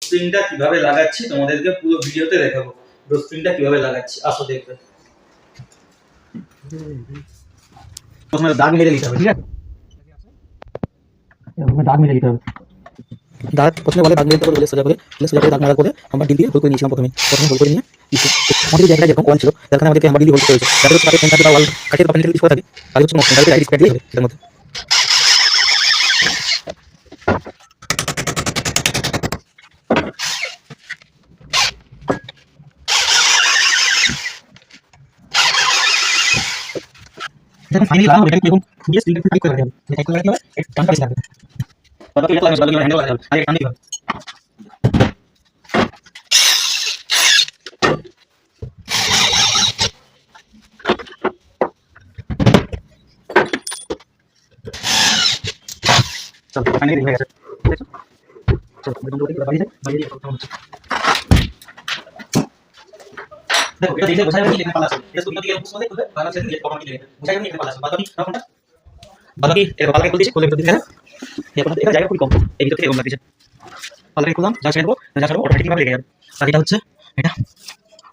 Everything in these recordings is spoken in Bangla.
স্প্রিংটা কিভাবে লাগাচ্ছি তোমাদেরকে পুরো ভিডিওতে দেখাবো। ডোর স্প্রিংটা কিভাবে লাগাচ্ছি, আসো দেখবে। প্রথমে দাগ মেরে দিতে হবে, ঠিক আছে? দাগ মেরে দিতে হবে। দাগ প্রথমে বলে দাগ মেরে দিতে হবে, সোজা করে দাগ মারার পরে আমরা ডিল দিয়ে হোল করে নিয়েছিলাম। প্রথমে হোল করে নিয়ে আমাদের জায়গাটা যেরকম ওয়ান ছিল সেখানে আমাদেরকে আমরা ডিল হোল করেছি, যাতে হচ্ছে তাকে সেন্টার বা ওয়াল কাঠের বা প্যানেল কিছু থাকে, তাহলে হচ্ছে সেন্টারে আইডি স্প্রেড দিয়ে হবে এর মধ্যে। যখন ফাইনালি লাগানো হবে এটাকে এরকম দিয়ে স্প্রিংটা টাইট করে রাখতে হবে। টাইট করে রাখতে হবে, এটা টানটা বেশি লাগবে। তারপর এটা লাগানো হবে, হ্যান্ডেল লাগানো হবে, আর এটা টান দিতে হবে। চলো ফাইনালি হয়ে গেছে, দেখছো? চলো বেতন দিয়ে বাড়ি যাই, বাড়ি দিয়ে কথা হচ্ছে। দেখো এটা দেখে বোঝা যাবে কি এখানে পালা আছে, এটা তুমি যদি এরকম করে করবে পালা আছে দিয়ে কখন কি লেগে বোঝা যাবে এখানে পালা আছে। বাকি রাখুনটা বাকি এর পালাকে খুলে দিয়েছি, খুলে ভিতর দিকে এখন এটা জায়গা খুব কম, এই ভিতর থেকে এরকম লাগছে। পালাকে খুললাম, যা ছেড়ে দেবো অটোমেটিক ভাবে লেগে যাবে। বাকিটা হচ্ছে এটা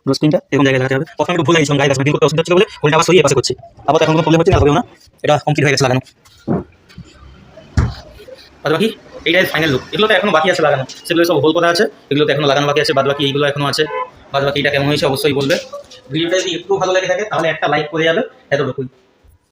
ডোর স্ক্রিনটা এরকম জায়গায় লাগাতে হবে। প্রথমে একটু ভুল লাগিয়েছিলাম, গায়ে গাছ ডিল করতে অসুবিধা ছিল বলে হোলটা আবার সরিয়ে পাশে করছি। আবার এখন কোনো প্রবলেম হচ্ছে না, হবেও না, এটা কমপ্লিট হয়ে গেছে লাগানো। বাদ বাকি এইটাই ফাইনাল লুক। এগুলো তো এখনো বাকি আছে লাগানো, সেগুলো সব হোল করা আছে, এগুলো তো এখনো লাগানো বাকি আছে। বাদ বাকি এইগুলো এখনো আছে। বাদ বাকি এটা কেমন হয়েছে অবশ্যই বলবে। ভিডিওটা যদি একটু ভালো লেগে থাকে তাহলে একটা লাইক করে যাবে, এতটুকুই।